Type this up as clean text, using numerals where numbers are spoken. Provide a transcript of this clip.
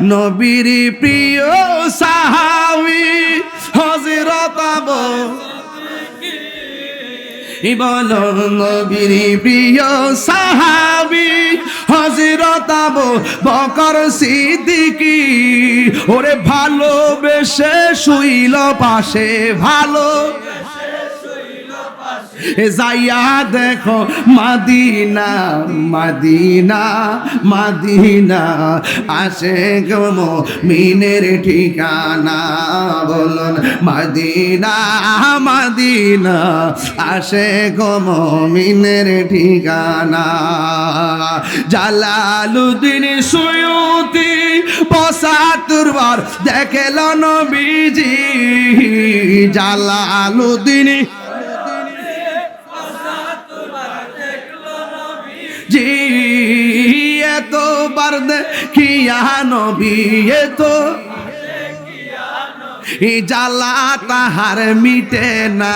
নবীর প্রিয় সাহাবী হযরত আবু বলো নবীর প্রিয় সাহাবী হযরত আবু বকর সিদ্দিকী ওরে ভালোবেসে শুইল পাশে ভালো যাইয়া দেখো মদিনা মদিনা মদিনা আসে গো মুমিনের ঠিকানা বলুন মদিনা মদিনা আসে গো মুমিনের ঠিকানা জালালউদ্দিন সুয়ুতি ৭৫ বার দেখল নবীজি জালালউদ্দিন জি এতবার দেখিয়া নবী এতো জ্বালা তাহার মিটে না।